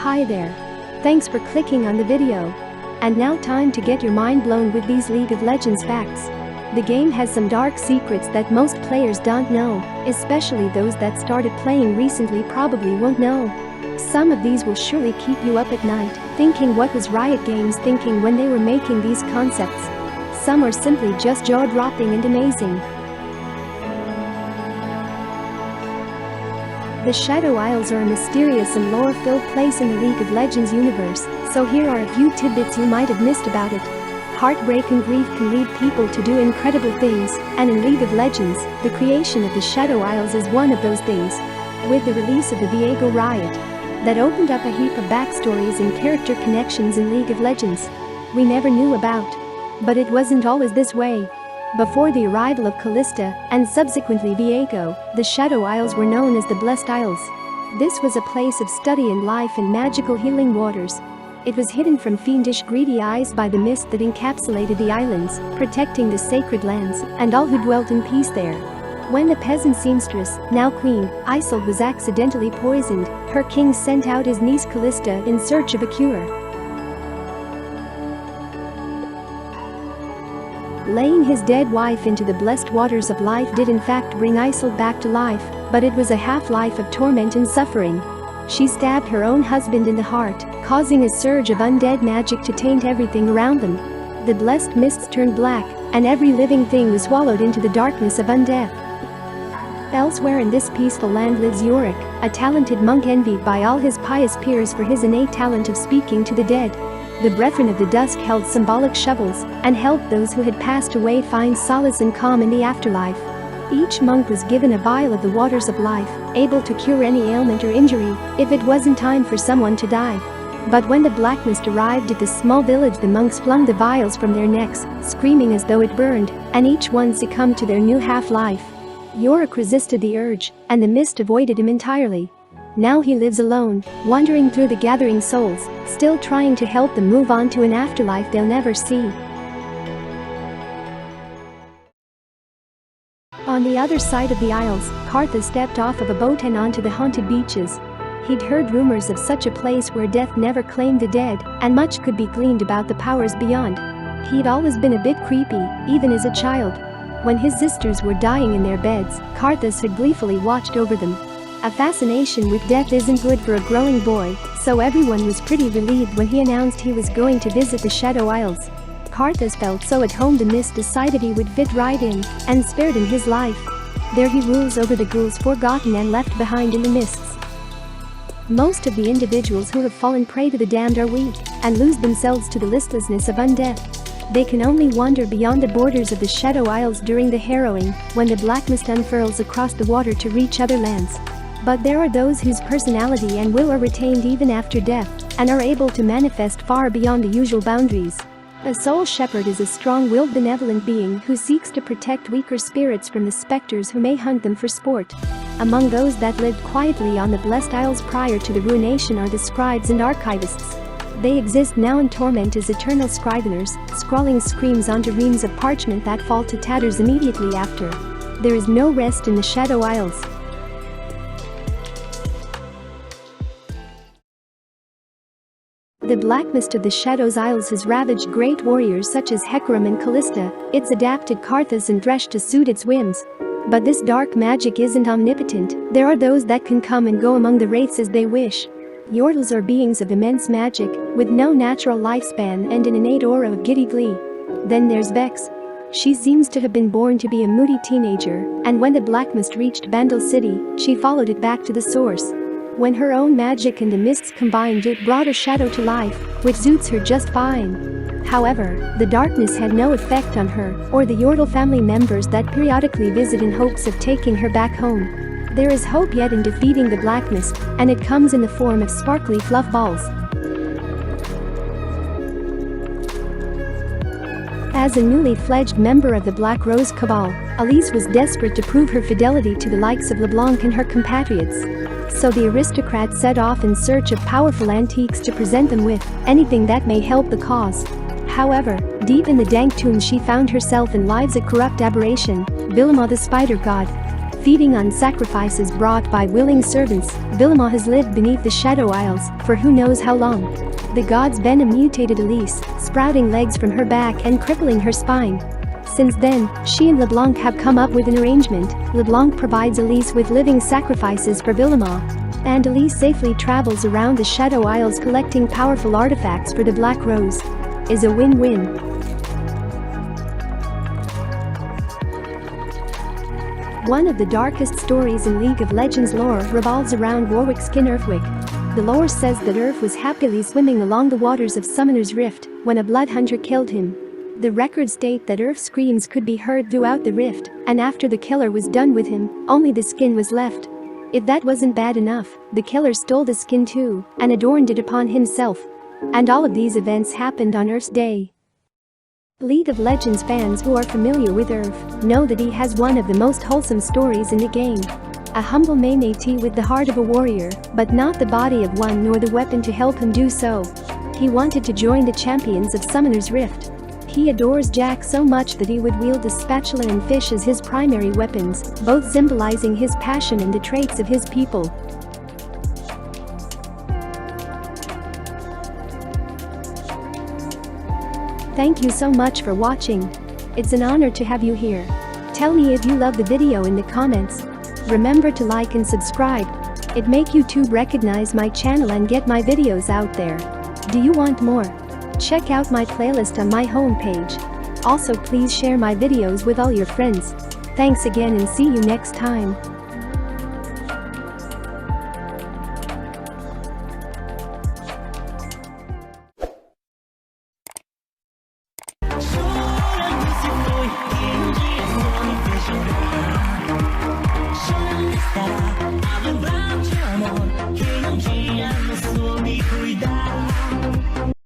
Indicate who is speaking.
Speaker 1: Hi there. Thanks for clicking on the video. And now time to get your mind blown with these League of Legends facts. The game has some dark secrets that most players don't know, especially those that started playing recently probably won't know. Some of these will surely keep you up at night, thinking what was Riot Games thinking when they were making these concepts. Some are simply just jaw-dropping and amazing. The Shadow Isles are a mysterious and lore-filled place in the League of Legends universe, so here are a few tidbits you might have missed about it. Heartbreak and grief can lead people to do incredible things, and in League of Legends, the creation of the Shadow Isles is one of those things. With the release of the Viego riot, that opened up a heap of backstories and character connections in League of Legends we never knew about. But it wasn't always this way. Before the arrival of Callista, and subsequently Viego, the Shadow Isles were known as the Blessed Isles. This was a place of study and life and magical healing waters. It was hidden from fiendish greedy eyes by the mist that encapsulated the islands, protecting the sacred lands and all who dwelt in peace there. When the peasant seamstress, now queen, Isolde was accidentally poisoned, her king sent out his niece Callista in search of a cure. Laying his dead wife into the blessed waters of life did in fact bring Isolde back to life, but it was a half-life of torment and suffering. She stabbed her own husband in the heart, causing a surge of undead magic to taint everything around them. The blessed mists turned black, and every living thing was swallowed into the darkness of undeath. Elsewhere in this peaceful land lives Yorick, a talented monk envied by all his pious peers for his innate talent of speaking to the dead. The Brethren of the Dusk held symbolic shovels and helped those who had passed away find solace and calm in the afterlife. Each monk was given a vial of the waters of life, able to cure any ailment or injury if it wasn't time for someone to die. But when the black mist arrived at the small village, the monks flung the vials from their necks, screaming as though it burned, and each one succumbed to their new half-life. Yorick resisted the urge, and the mist avoided him entirely. Now he lives alone, wandering through the gathering souls, still trying to help them move on to an afterlife they'll never see. On the other side of the Isles, Karthus stepped off of a boat and onto the haunted beaches. He'd heard rumors of such a place where death never claimed the dead, and much could be gleaned about the powers beyond. He'd always been a bit creepy, even as a child. When his sisters were dying in their beds, Karthus had gleefully watched over them. A fascination with death isn't good for a growing boy, so everyone was pretty relieved when he announced he was going to visit the Shadow Isles. Karthus felt so at home the mist decided he would fit right in, and spared him his life. There he rules over the ghouls forgotten and left behind in the mists. Most of the individuals who have fallen prey to the damned are weak, and lose themselves to the listlessness of undeath. They can only wander beyond the borders of the Shadow Isles during the harrowing, when the black mist unfurls across the water to reach other lands. But there are those whose personality and will are retained even after death, and are able to manifest far beyond the usual boundaries. A soul shepherd is a strong-willed benevolent being who seeks to protect weaker spirits from the specters who may hunt them for sport. Among those that lived quietly on the Blessed Isles prior to the ruination are the scribes and archivists. They exist now in torment as eternal scriveners, scrawling screams onto reams of parchment that fall to tatters immediately after. There is no rest in the Shadow Isles. The black mist of the Shadows Isles has ravaged great warriors such as Hecarim and Callista. It's adapted Karthus and Thresh to suit its whims. But this dark magic isn't omnipotent. There are those that can come and go among the wraiths as they wish. Yordles are beings of immense magic, with no natural lifespan and an innate aura of giddy glee. Then there's Vex. She seems to have been born to be a moody teenager, and when the black mist reached Bandle City, she followed it back to the source. When her own magic and the mists combined, it brought a shadow to life, which suits her just fine. However, the darkness had no effect on her, or the Yordle family members that periodically visit in hopes of taking her back home. There is hope yet in defeating the black mist, and it comes in the form of sparkly fluff balls. As a newly fledged member of the Black Rose Cabal, Elise was desperate to prove her fidelity to the likes of LeBlanc and her compatriots. So the aristocrat set off in search of powerful antiques to present them with, anything that may help the cause. However, deep in the dank tomb she found herself and lives a corrupt aberration, Vilma the spider god. Feeding on sacrifices brought by willing servants, Vilma has lived beneath the Shadow Isles for who knows how long. The god's venom mutated Elise, sprouting legs from her back and crippling her spine. Since then, she and LeBlanc have come up with an arrangement. LeBlanc provides Elise with living sacrifices for Vilma, and Elise safely travels around the Shadow Isles collecting powerful artifacts for the Black Rose. Is a win-win. One of the darkest stories in League of Legends lore revolves around Warwick's kin Earthwick. The lore says that Earth was happily swimming along the waters of Summoner's Rift when a blood hunter killed him. The records state that Earth's screams could be heard throughout the rift, and after the killer was done with him, only the skin was left. If that wasn't bad enough, the killer stole the skin too and adorned it upon himself. And all of these events happened on Earth's day. League of Legends fans who are familiar with Earth know that he has one of the most wholesome stories in the game. A humble Mainate with the heart of a warrior, but not the body of one nor the weapon to help him do so. He wanted to join the champions of Summoner's Rift. He adores Jack so much that he would wield the spatula and fish as his primary weapons, both symbolizing his passion and the traits of his people. Thank you so much for watching. It's an honor to have you here. Tell me if you love the video in the comments. Remember to like and subscribe. It make YouTube recognize my channel and get my videos out there. Do you want more? Check out my playlist on my homepage. Also, please share my videos with all your friends. Thanks again and see you next time.